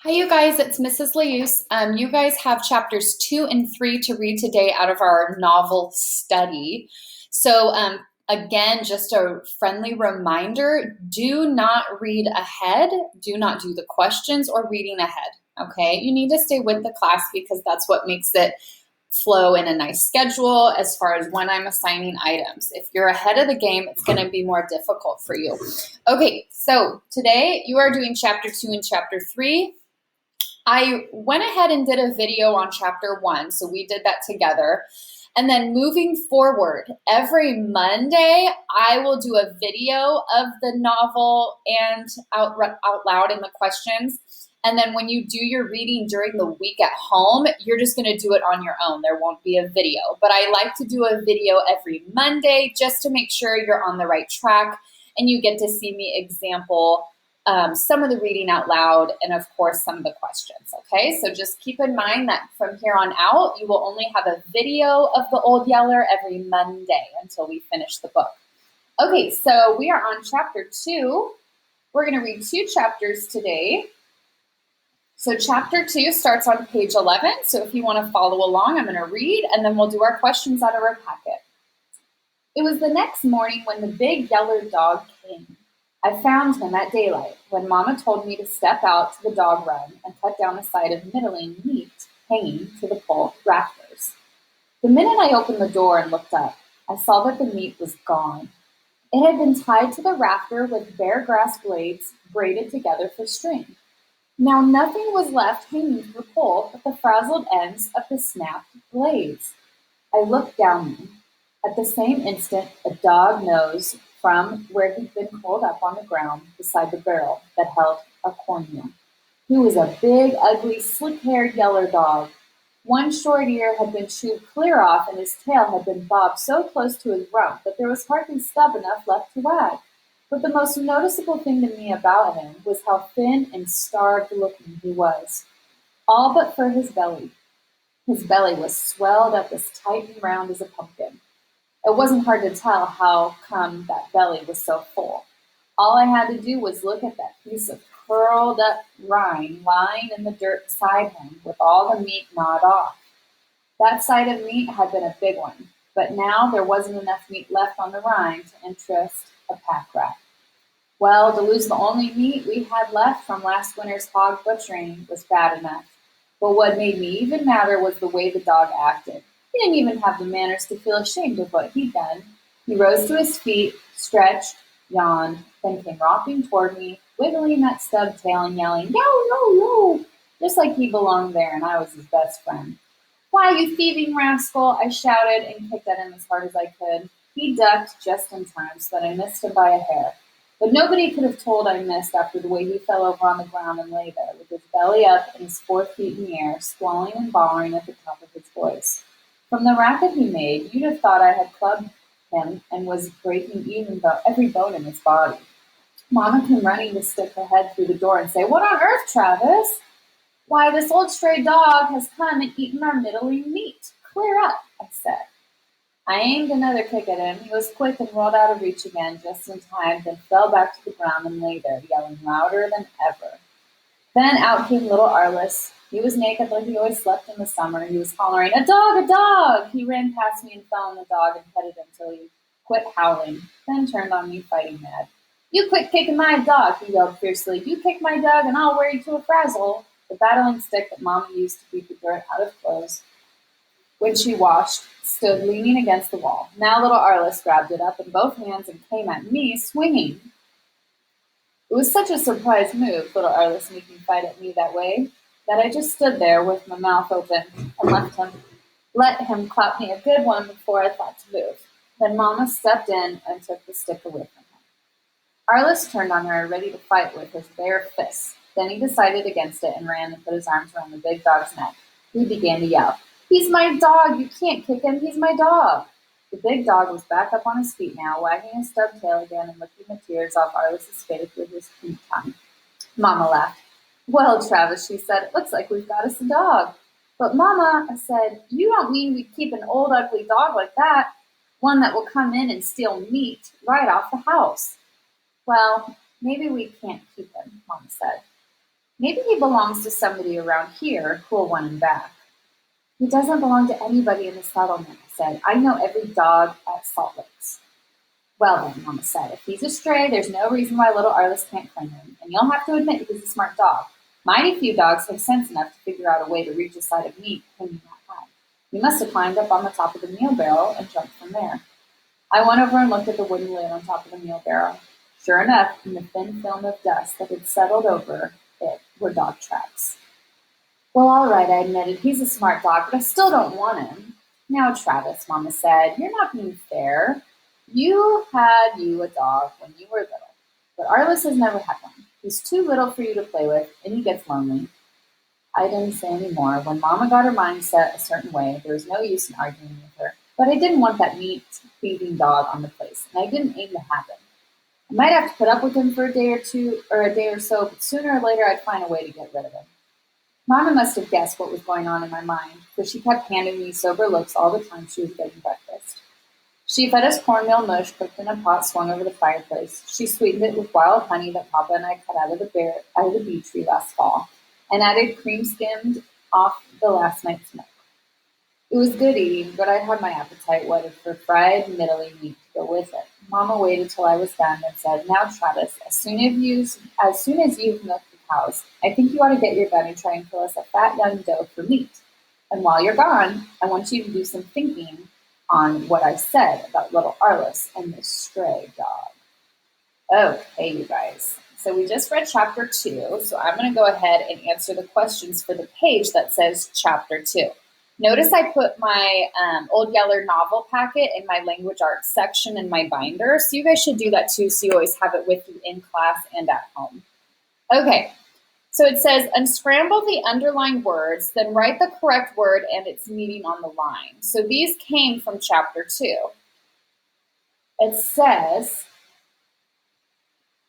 Hi, you guys. It's Mrs. Leuse. You guys have chapters 2 and 3 to read today out of our novel study. So, again, just a friendly reminder, do not read ahead. Do not do the questions or reading ahead. Okay. You need to stay with the class because that's what makes it flow in a nice schedule as far as when I'm assigning items. If you're ahead of the game, it's going to be more difficult for you. Okay. So today you are doing chapter 2 and chapter 3. I went ahead and did a video on chapter 1, so we did that together. And then moving forward, every Monday, I will do a video of the novel and out loud in the questions. And then when you do your reading during the week at home, you're just going to do it on your own. There won't be a video. But I like to do a video every Monday just to make sure you're on the right track and you get to see me example some of the reading out loud, and of course, some of the questions, okay? So just keep in mind that from here on out, you will only have a video of the Old Yeller every Monday until we finish the book. Okay, so we are on chapter 2. We're gonna read 2 chapters today. So chapter 2 starts on page 11. So if you wanna follow along, I'm gonna read, and then we'll do our questions out of our packet. It was the next morning when the big yeller dog came. I found him at daylight when Mama told me to step out to the dog run and cut down a side of middling meat hanging to the pole rafters. The minute I opened the door and looked up, I saw that the meat was gone. It had been tied to the rafter with bare grass blades braided together for string. Now nothing was left hanging to the pole but the frazzled ends of the snapped blades. I looked down them. At the same instant, a dog nose from where he'd been curled up on the ground beside the barrel that held a cornmeal. He was a big, ugly, slick-haired yeller dog. One short ear had been chewed clear off, and his tail had been bobbed so close to his rump that there was hardly stub enough left to wag. But the most noticeable thing to me about him was how thin and starved-looking he was, all but for his belly. His belly was swelled up as tight and round as a pumpkin. It wasn't hard to tell how come that belly was so full. All I had to do was look at that piece of curled up rind lying in the dirt beside him with all the meat gnawed off. That side of meat had been a big one, but now there wasn't enough meat left on the rind to interest a pack rat. Well, to lose the only meat we had left from last winter's hog butchering was bad enough. But what made me even madder was the way the dog acted. He didn't even have the manners to feel ashamed of what he'd done. He rose to his feet, stretched, yawned, then came rocking toward me, wiggling that stub tail and yelling, "Yo, yo, yo!" just like he belonged there and I was his best friend. "Why, you thieving rascal!" I shouted and kicked at him as hard as I could. He ducked just in time so that I missed him by a hair. But nobody could have told I missed after the way he fell over on the ground and lay there, with his belly up and his 4 feet in the air, squalling and bawling at the top of his voice. From the racket he made, you'd have thought I had clubbed him and was breaking every bone in his body. Mama came running to stick her head through the door and say, "What on earth, Travis?" "Why, this old stray dog has come and eaten our middling meat. Clear up," I said. I aimed another kick at him. He was quick and rolled out of reach again just in time, then fell back to the ground and lay there, yelling louder than ever. Then out came little Arliss. He was naked like he always slept in the summer. He was hollering, "A dog, a dog!" He ran past me and fell on the dog and petted him till he quit howling, then turned on me fighting mad. "You quit kicking my dog," he yelled fiercely. "You kick my dog and I'll wear you to a frazzle." The battling stick that Mama used to beat the dirt out of clothes when she washed stood leaning against the wall. Now little Arliss grabbed it up in both hands and came at me, swinging. It was such a surprise move, little Arliss making fight at me that way, that I just stood there with my mouth open and let him clap me a good one before I thought to move. Then Mama stepped in and took the stick away from him. Arliss turned on her, ready to fight with his bare fists. Then he decided against it and ran and put his arms around the big dog's neck. He began to yell, "He's my dog! You can't kick him! He's my dog!" The big dog was back up on his feet now, wagging his stub tail again and licking the tears off Arliss's face with his pink tongue. Mama laughed. "Well, Travis," she said, "it looks like we've got us a dog." "But Mama," I said, "you don't mean we'd keep an old ugly dog like that? One that will come in and steal meat right off the house." "Well, maybe we can't keep him," Mom said. Maybe he belongs to somebody around here who'll want him back. He doesn't belong to anybody in the settlement, I said. I know every dog at Salt Lakes. Well then, Mama said, if he's a stray, there's no reason why little Arliss can't claim him, and you'll have to admit he's a smart dog. Mighty few dogs have sense enough to figure out a way to reach a side of meat claiming that had. He must have climbed up on the top of the meal barrel and jumped from there. I went over and looked at the wooden lid on top of the meal barrel. Sure enough, in the thin film of dust that had settled over it were dog tracks. Well, all right, I admitted, he's a smart dog, but I still don't want him. Now, Travis, Mama said, you're not being fair. You had a dog when you were little, but Arliss has never had one. He's too little for you to play with, and he gets lonely. I didn't say any more. When Mama got her mind set a certain way, there was no use in arguing with her. But I didn't want that meat-thieving dog on the place, and I didn't aim to have him. I might have to put up with him for a day or so, but sooner or later I'd find a way to get rid of him. Mama must have guessed what was going on in my mind, for she kept handing me sober looks all the time she was getting breakfast. She fed us cornmeal mush cooked in a pot swung over the fireplace. She sweetened it with wild honey that Papa and I cut out of the bee tree last fall, and added cream skimmed off the last night's milk. It was good eating, but I had my appetite whetted for fried middling meat to go with it. Mama waited till I was done and said, now, Travis, as soon as you've milked the cows, I think you ought to get your gun and try and kill us a fat young doe for meat. And while you're gone, I want you to do some thinking on what I said about little Arliss and this stray dog. Okay, you guys. So we just read chapter 2, so I'm going to go ahead and answer the questions for the page that says chapter 2. Notice I put my Old Yeller novel packet in my language arts section in my binder, so you guys should do that too, so you always have it with you in class and at home. Okay, so it says, unscramble the underlined words, then write the correct word and its meaning on the line. So these came from chapter 2. It says,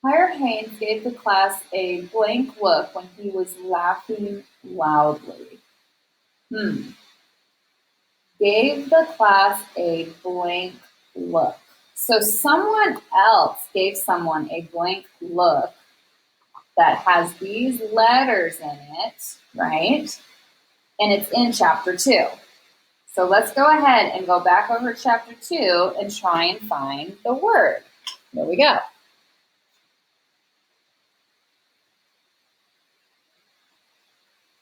Hire Haynes gave the class a blank look when he was laughing loudly. Gave the class a blank look. So someone else gave someone a blank look that has these letters in it, right? And it's in chapter 2. So let's go ahead and go back over chapter 2 and try and find the word. Here we go.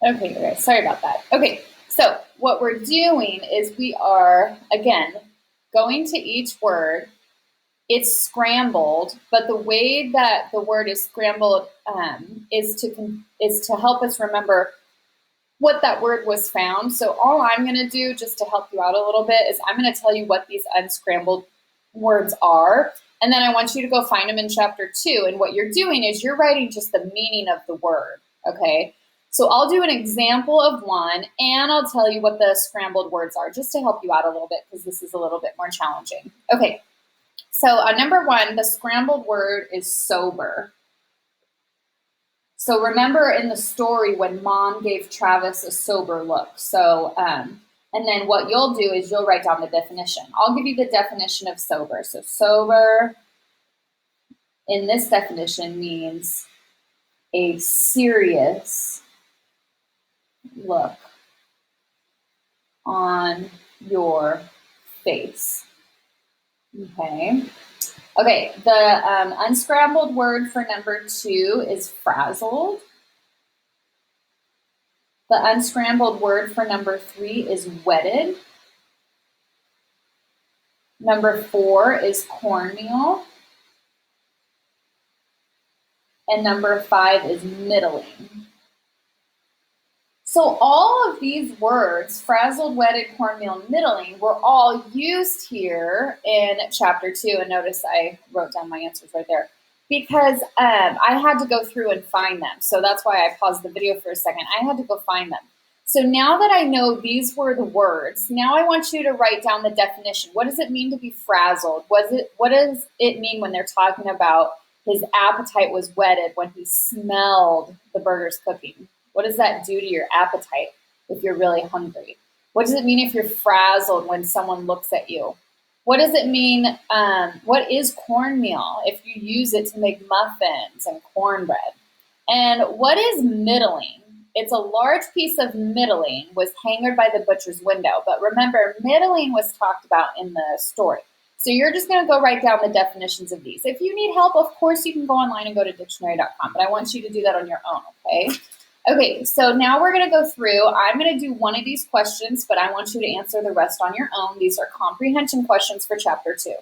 Okay, guys, sorry about that. Okay, so what we're doing is we are, again, going to each word. It's scrambled, but the way that the word is scrambled is to help us remember what that word was found. So all I'm going to do, just to help you out a little bit, is I'm going to tell you what these unscrambled words are, and then I want you to go find them in chapter 2. And what you're doing is you're writing just the meaning of the word, okay? So I'll do an example of one, and I'll tell you what the scrambled words are, just to help you out a little bit, because this is a little bit more challenging. Okay. So number 1, the scrambled word is sober. So remember in the story when Mom gave Travis a sober look. So, and then what you'll do is you'll write down the definition. I'll give you the definition of sober. So sober in this definition means a serious look on your face. Okay. Okay, the unscrambled word for number 2 is frazzled. The unscrambled word for number 3 is wetted. Number 4 is cornmeal. And number 5 is middling. So all of these words, frazzled, wetted, cornmeal, middling, were all used here in chapter 2. And notice I wrote down my answers right there because I had to go through and find them. So that's why I paused the video for a second. I had to go find them. So now that I know these were the words, now I want you to write down the definition. What does it mean to be frazzled? What does it mean when they're talking about his appetite was whetted when he smelled the burgers cooking? What does that do to your appetite if you're really hungry? What does it mean if you're frazzled when someone looks at you? What does it mean? What is cornmeal if you use it to make muffins and cornbread? And what is middling? It's a large piece of middling was hangered by the butcher's window. But remember, middling was talked about in the story. So you're just going to go write down the definitions of these. If you need help, of course, you can go online and go to dictionary.com, but I want you to do that on your own, okay? Okay, so now we're going to go through. I'm going to do one of these questions, but I want you to answer the rest on your own. These are comprehension questions for chapter 2.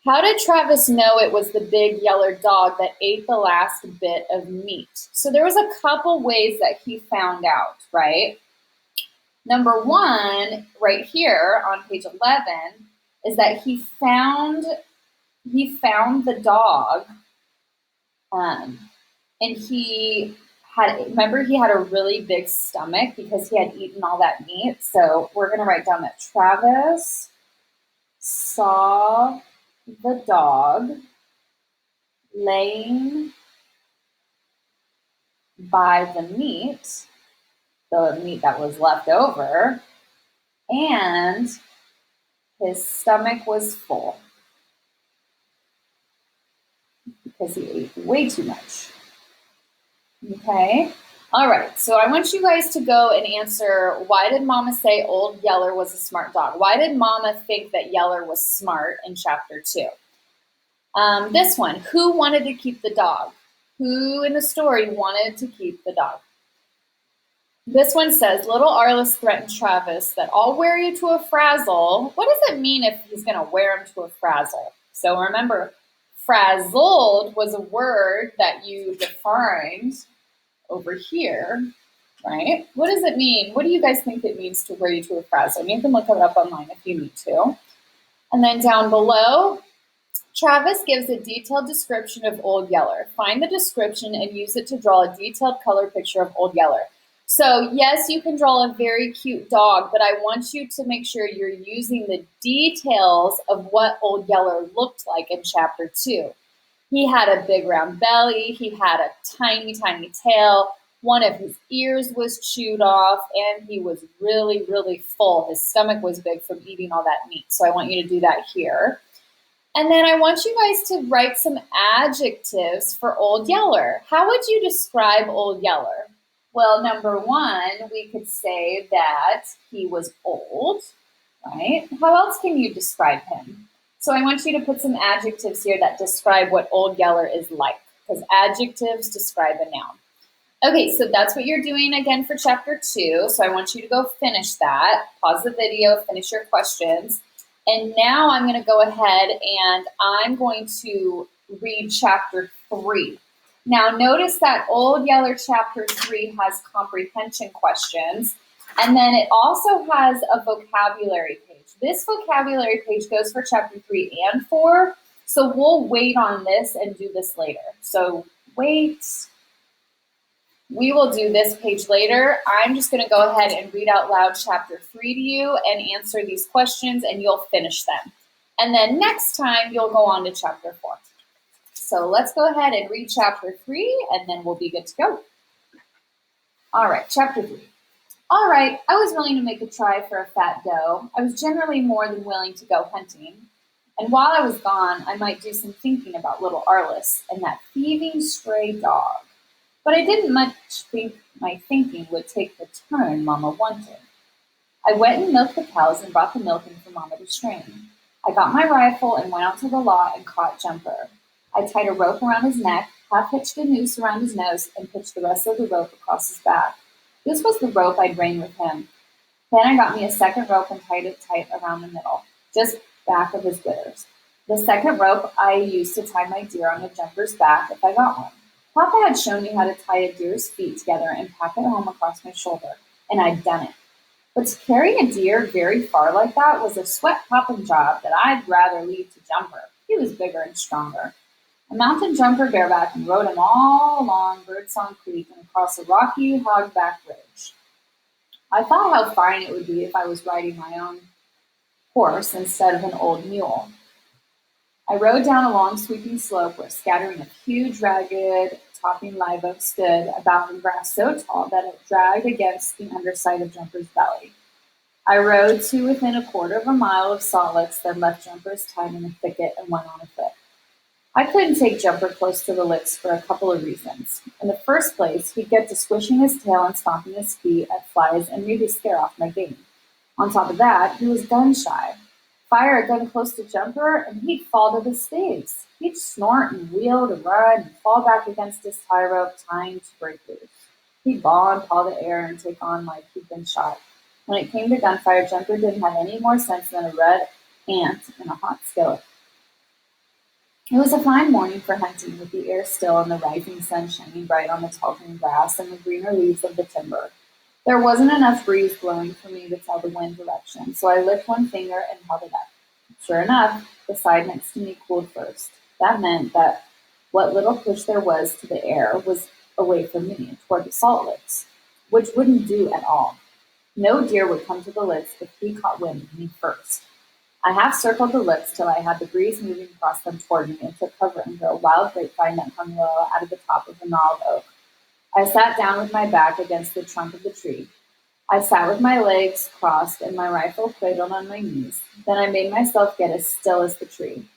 How did Travis know it was the big yeller dog that ate the last bit of meat? So there was a couple ways that he found out, right? Number one, right here on page 11, is that he found the dog, and he remember he had a really big stomach because he had eaten all that meat. So we're going to write down that Travis saw the dog laying by the meat that was left over, and his stomach was full because he ate way too much. Okay? All right, so I want you guys to go and answer, why did Mama say Old Yeller was a smart dog? Why did Mama think that Yeller was smart in chapter 2? This one, who wanted to keep the dog? Who in the story wanted to keep the dog? This one says, little Arliss threatened Travis that I'll wear you to a frazzle. What does it mean if he's going to wear him to a frazzle? So remember, frazzled was a word that you defined over here, right? What does it mean? What do you guys think it means to wear you to a frazzle? You can look it up online if you need to. And then down below, Travis gives a detailed description of Old Yeller. Find the description and use it to draw a detailed color picture of Old Yeller. So yes, you can draw a very cute dog, but I want you to make sure you're using the details of what Old Yeller looked like in chapter 2. He had a big round belly. He had a tiny, tiny tail. One of his ears was chewed off, and he was really, really full. His stomach was big from eating all that meat. So I want you to do that here. And then I want you guys to write some adjectives for Old Yeller. How would you describe Old Yeller? Well, number one, we could say that he was old, right? How else can you describe him? So I want you to put some adjectives here that describe what Old Yeller is like, because adjectives describe a noun. Okay, so that's what you're doing again for chapter 2. So I want you to go finish that. Pause the video, finish your questions. And now I'm going to go ahead and I'm going to read chapter 3. Now notice that Old Yeller chapter 3 has comprehension questions, and then it also has a vocabulary page. This vocabulary page goes for chapter 3 and 4, so we'll wait on this and do this later. So wait. We will do this page later. I'm just going to go ahead and read out loud chapter 3 to you and answer these questions, and you'll finish them. And then next time, you'll go on to chapter 4. So let's go ahead and read chapter 3, and then we'll be good to go. All right, chapter 3. All right, I was willing to make a try for a fat doe. I was generally more than willing to go hunting. And while I was gone, I might do some thinking about little Arliss and that thieving stray dog. But I didn't much think my thinking would take the turn Mama wanted. I went and milked the cows and brought the milk in for Mama to strain. I got my rifle and went out to the lot and caught Jumper. I tied a rope around his neck, half-hitched a noose around his nose, and pitched the rest of the rope across his back. This was the rope I'd rein with him. Then I got me a second rope and tied it tight around the middle, just back of his withers. The second rope I used to tie my deer on the Jumper's back if I got one. Papa had shown me how to tie a deer's feet together and pack it home across my shoulder, and I'd done it. But to carry a deer very far like that was a sweat-popping job that I'd rather leave to Jumper. He was bigger and stronger. I mounted Jumper bareback and rode him all along Birdsong Creek and across a rocky hogback ridge. I thought how fine it would be if I was riding my own horse instead of an old mule. I rode down a long sweeping slope where a scattering of huge, ragged, topping live oaks stood about in grass so tall that it dragged against the underside of Jumper's belly. I rode to within a quarter of a mile of Solix, then left Jumper's tied in a thicket and went on afoot. I couldn't take Jumper close to the licks for a couple of reasons. In the first place, he'd get to squishing his tail and stomping his feet at flies and maybe scare off my game. On top of that, he was gun shy. Fire a gun close to Jumper, and he'd fall to the staves. He'd snort and wheel to run and fall back against his tie rope, trying to break loose. He'd bawl and paw the air and take on like he'd been shot. When it came to gunfire, Jumper didn't have any more sense than a red ant in a hot skillet. It was a fine morning for hunting, with the air still and the rising sun shining bright on the tall green grass and the greener leaves of the timber. There wasn't enough breeze blowing for me to tell the wind direction, so I lifted one finger and held it up. Sure enough, the side next to me cooled first. That meant that what little push there was to the air was away from me, toward the salt licks, which wouldn't do at all. No deer would come to the licks if he caught wind of me first. I half circled the lips till I had the breeze moving across them toward me and took cover under a wild grapevine that hung low out of the top of a gnarled oak. I sat down with my back against the trunk of the tree. I sat with my legs crossed and my rifle cradled on my knees. Then I made myself get as still as the tree.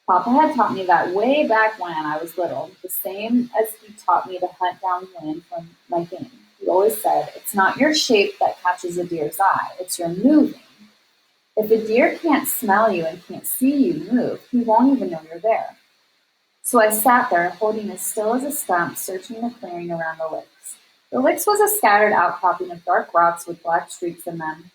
Papa had taught me that way back when I was little, the same as he taught me to hunt down wind from my game. He always said, "It's not your shape that catches a deer's eye, it's your moving." If a deer can't smell you and can't see you move, he won't even know you're there. So I sat there, holding as still as a stump, searching the clearing around the licks. The licks was a scattered outcropping of dark rocks with black streaks in them.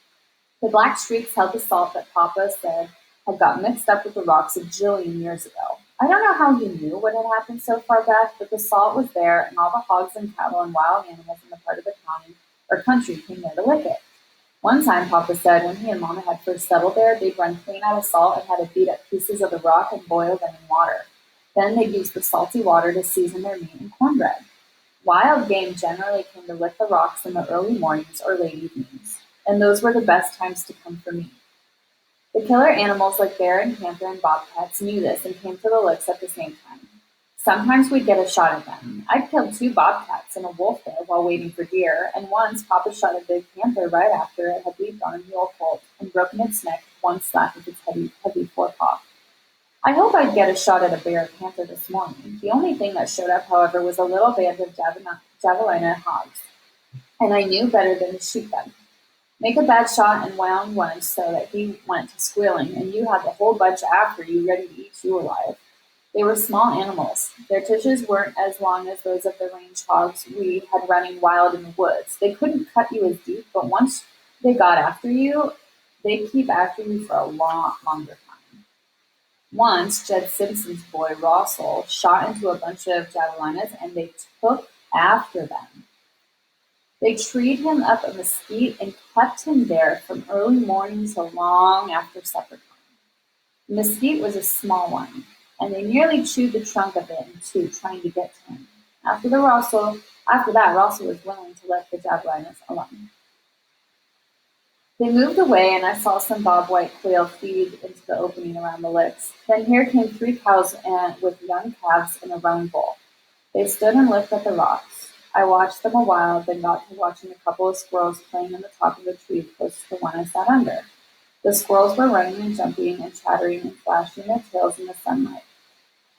The black streaks held the salt that Papa said had got mixed up with the rocks a jillion years ago. I don't know how he knew what had happened so far back, but the salt was there, and all the hogs and cattle and wild animals in the part of the county or country came there to lick it. One time, Papa said, when he and Mama had first settled there, they'd run clean out of salt and had to beat up pieces of the rock and boil them in water. Then they'd use the salty water to season their meat and cornbread. Wild game generally came to lick the rocks in the early mornings or late evenings, and those were the best times to come for meat. The killer animals like bear and panther and bobcats knew this and came to the licks at the same time. Sometimes we'd get a shot at them. I'd killed 2 bobcats and a wolf there while waiting for deer, and once Papa shot a big panther right after it had leaped on a mule colt and broken its neck with one slap of its heavy forepaw. I hope I'd get a shot at a bear or panther this morning. The only thing that showed up, however, was a little band of javelina hogs, and I knew better than to shoot them. Make a bad shot and wound one so that he went to squealing, and you had the whole bunch after you ready to eat you alive. They were small animals. Their tushes weren't as long as those of the range hogs we had running wild in the woods. They couldn't cut you as deep, but once they got after you, they'd keep after you for a lot longer time. Once, Jed Simpson's boy, Russell, shot into a bunch of javelinas, and they took after them. They treed him up a mesquite and kept him there from early morning till long after supper time. The mesquite was a small one, and they nearly chewed the trunk of it in two, trying to get to him. After that, Russell was willing to let the javelinas alone. They moved away, and I saw some bobwhite quail feed into the opening around the licks. Then here came 3 cows with young calves in a round bowl. They stood and looked at the rocks. I watched them a while, then got to watching a couple of squirrels playing in the top of a tree close to the one I sat under. The squirrels were running and jumping and chattering and flashing their tails in the sunlight.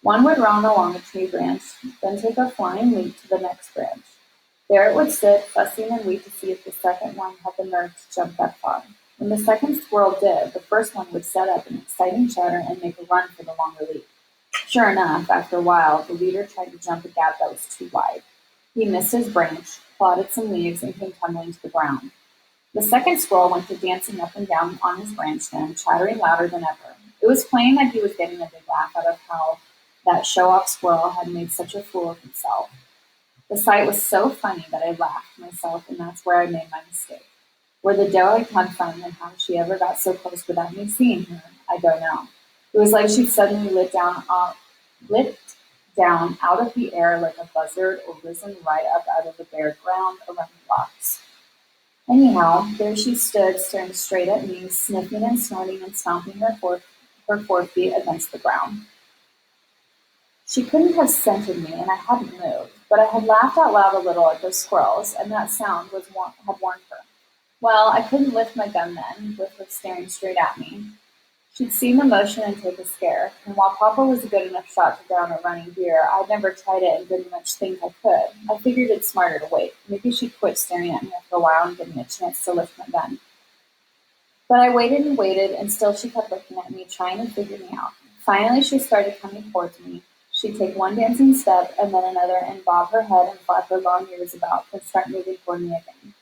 One would run along a tree branch, then take a flying leap to the next branch. There it would sit, fussing and wait to see if the second one had the nerve to jump that far. When the second squirrel did, the first one would set up an exciting chatter and make a run for the longer leap. Sure enough, after a while, the leader tried to jump a gap that was too wide. He missed his branch, clawed at some leaves, and came tumbling to the ground. The second squirrel went to dancing up and down on his branch then, chattering louder than ever. It was plain that he was getting a big laugh out of how that show-off squirrel had made such a fool of himself. The sight was so funny that I laughed myself, and that's where I made my mistake. Where the doe had come from and how she ever got so close without me seeing her, I don't know. It was like she'd suddenly lit down out of the air like a buzzard or risen right up out of the bare ground around the rocks. Anyhow, there she stood, staring straight at me, sniffing and snorting and stomping her forefeet against the ground. She couldn't have scented me, and I hadn't moved, but I had laughed out loud a little at those squirrels, and that sound had warned her. Well, I couldn't lift my gun then, with her staring straight at me. She'd seen the motion and take a scare, and while Papa was a good enough shot to down a running deer, I'd never tried it and didn't much think I could. I figured it's smarter to wait. Maybe she'd quit staring at me after a while and give me a chance to lift my gun. But I waited, and still she kept looking at me, trying to figure me out. Finally, she started coming towards me. She'd take one dancing step and then another and bob her head and flap her long ears about, then start moving toward me again.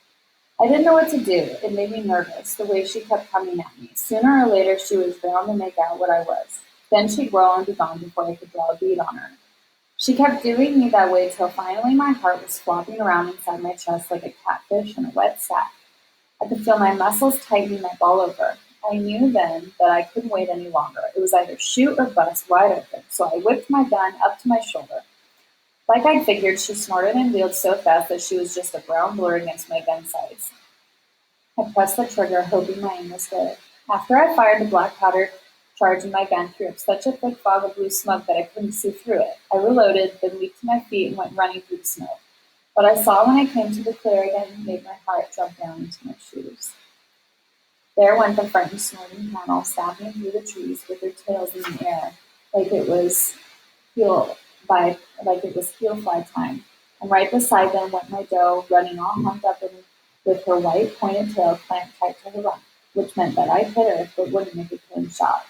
I didn't know what to do. It made me nervous, the way she kept coming at me. Sooner or later, she was bound to make out what I was. Then she'd whirl and be gone before I could draw a bead on her. She kept doing me that way till finally my heart was flopping around inside my chest like a catfish in a wet sack. I could feel my muscles tightening like all over. I knew then that I couldn't wait any longer. It was either shoot or bust wide open, so I whipped my gun up to my shoulder. Like I'd figured, she snorted and wheeled so fast that she was just a brown blur against my gun sights. I pressed the trigger, hoping my aim was good. After I fired the black powder charge in my gun threw up such a thick fog of blue smoke that I couldn't see through it. I reloaded, then leaped to my feet and went running through the smoke. What I saw when I came to the clear again made my heart jump down into my shoes. There went the frightened snorting camel, stamping through the trees with their tails in the air, like it was heel fly time. And right beside them went my doe, running all humped up with her white pointed tail clamped tight to her rump, which meant that I'd hit her but wouldn't make a clean shot.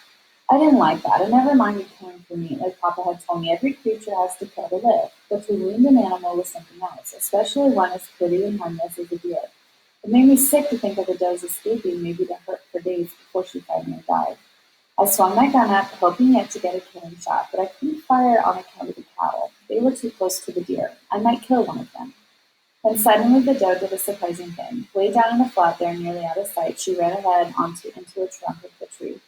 I didn't like that. I never minded killing for meat, like Papa had told me. Every creature has to kill to live. But to wound an animal was something else, especially one as pretty and harmless as a deer. It made me sick to think of the doe's escaping, maybe to hurt for days before she finally died. I swung my gun up, hoping yet to get a killing shot, but I couldn't fire on account of the cattle. They were too close to the deer. I might kill one of them. Then suddenly the doe did a surprising thing. Way down in the flat there, nearly out of sight, she ran ahead into a trunk of the tree.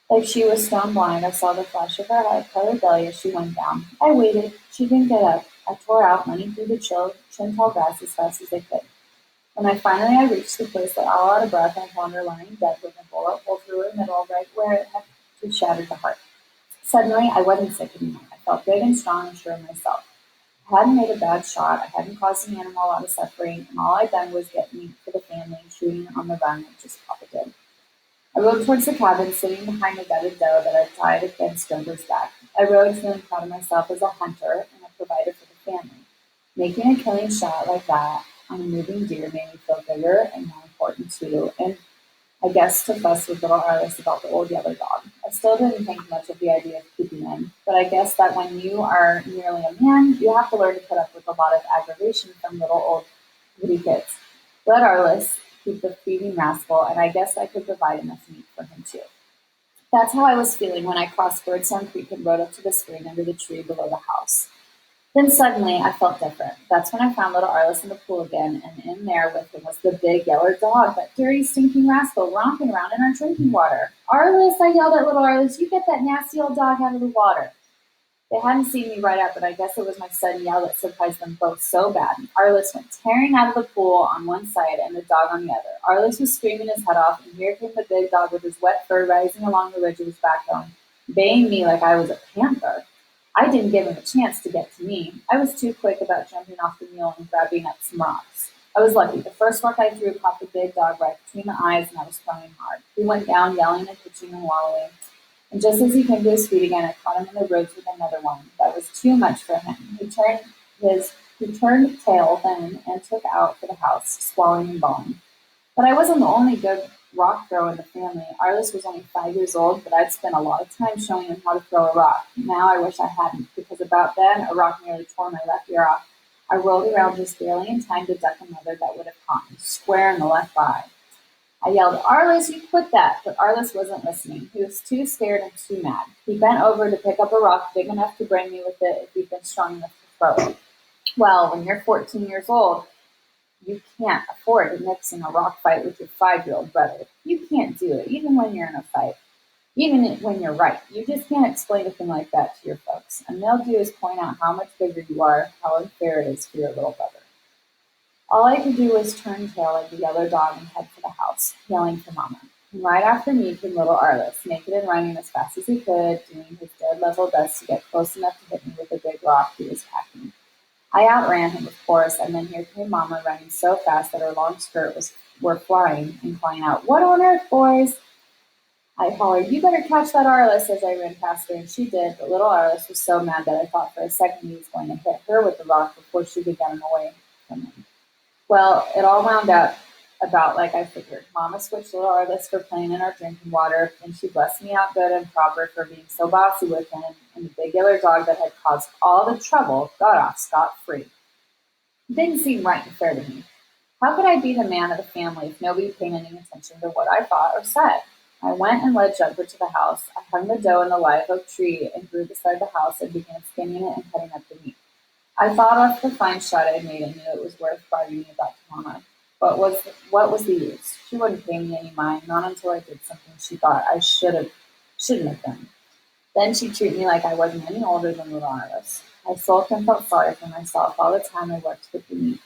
Like she was stone blind, I saw the flash of her head-colored belly as she went down. I waited. She didn't get up. I tore out, running through the chin-tall grass as fast as I could. When I reached the place that all out of breath, I found her lying dead with a bullet hole through her middle, right where it had just shattered the heart. Suddenly, I wasn't sick anymore. I felt big and strong and sure of myself. I hadn't made a bad shot. I hadn't caused an animal a lot of suffering, and all I'd done was get meat for the family, shooting on the run, like just Papa did. I rode towards the cabin, sitting behind a gutted doe that I'd tied against Grover's back. I rode feeling proud of myself as a hunter and a provider for the family. Making a killing shot like that on a moving deer made me feel bigger and more important too, and I guess to fuss with little Arliss about the old yellow dog. I still didn't think much of the idea of keeping him, but I guess that when you are nearly a man, you have to learn to put up with a lot of aggravation from little old woody kids. Let Arliss keep the feeding rascal, and I guess I could provide enough meat for him too. That's how I was feeling when I crossed Birdsong Creek and rode up to the spring under the tree below the house. Then suddenly I felt different. That's when I found little Arliss in the pool again, and in there with him was the big yellow dog, that dirty, stinking rascal, romping around in our drinking water. Arliss, I yelled at little Arliss, you get that nasty old dog out of the water. They hadn't seen me right up, but I guess it was my sudden yell that surprised them both so bad. Arliss went tearing out of the pool on one side and the dog on the other. Arliss was screaming his head off, and here came the big dog with his wet fur rising along the ridge of his backbone, baying me like I was a panther. I didn't give him a chance to get to me. I was too quick about jumping off the mule and grabbing up some rocks. I was lucky. The first rock I threw caught the big dog right between the eyes, and I was throwing hard. He went down, yelling and pitching and wallowing. And just as he came to his feet again, I caught him in the ribs with another one. That was too much for him. He turned tail then and took out for the house, squalling and bawling. But I wasn't the only good rock thrower in the family. Arliss was only 5 years old, but I'd spent a lot of time showing him how to throw a rock. Now I wish I hadn't, because about then a rock nearly tore my left ear off. I rolled around just barely in time to duck another that would have caught me square in the left eye. I yelled, Arliss, you quit that, but Arliss wasn't listening. He was too scared and too mad. He bent over to pick up a rock big enough to bring me with it if he'd been strong enough to throw it. Well, when you're 14 years old, you can't afford to mix in a rock fight with your 5-year-old brother. You can't do it, even when you're in a fight. Even when you're right. You just can't explain a thing like that to your folks. And they'll do is point out how much bigger you are, how unfair it is for your little brother. All I could do was turn tail like a yellow dog and head for the house, yelling for Mama. And right after me came little Arliss, naked and running as fast as he could, doing his dead level best to get close enough to hit me with a big rock he was packing. I outran him, of course, and then here came Mama running so fast that her long skirt were flying and calling out, What on earth, boys? I hollered, "You better catch that Arliss," as I ran past her, and she did, but little Arliss was so mad that I thought for a second he was going to hit her with the rock before she could get him away from him. Well, it all wound up about like I figured. Mama switched little Arliss for playing in our drinking water, and she blessed me out good and proper for being so bossy with him, and the big yellow dog that had caused all the trouble got off scot-free. It didn't seem right and fair to me. How could I be the man of the family if nobody paid any attention to what I thought or said? I went and led Jumper to the house. I hung the dough in the live oak tree and grew beside the house and began skinning it and cutting up the meat. I thought of the fine shot I'd made and knew it was worth bargaining about to Mama. But what was the use? She wouldn't pay me any mind, not until I did something she thought I shouldn't have done. Then she'd treat me like I wasn't any older than little Arliss. I sulked and felt sorry for myself all the time I worked with the meat.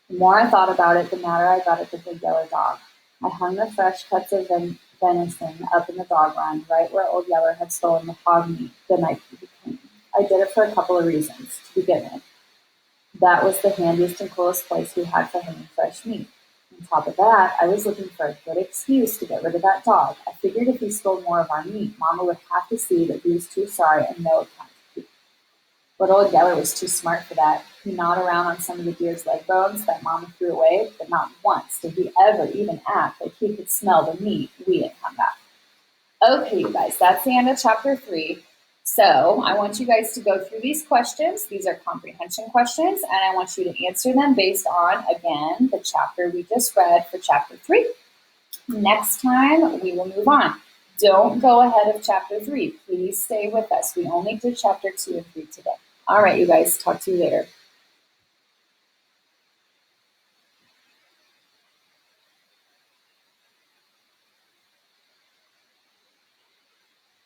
The more I thought about it, the madder I got at the big yellow dog. I hung the fresh cuts of venison up in the dog run, right where Old Yeller had stolen the hog meat the night he came. I did it for a couple of reasons. To begin with, that was the handiest and coolest place we had for hanging fresh meat. On top of that, I was looking for a good excuse to get rid of that dog. I figured if he stole more of our meat, Mama would have to see that he was too sorry and no account to keep. But Old Yeller was too smart for that. He gnawed around on some of the deer's leg bones that Mama threw away, but not once did he ever even act like he could smell the meat we had come back. Okay, you guys, that's the end of chapter 3. So I want you guys to go through these questions. These are comprehension questions, and I want you to answer them based on, again, the chapter we just read for chapter 3. Next time, we will move on. Don't go ahead of chapter 3. Please stay with us. We only did chapter 2 and 3 today. All right, you guys, talk to you later.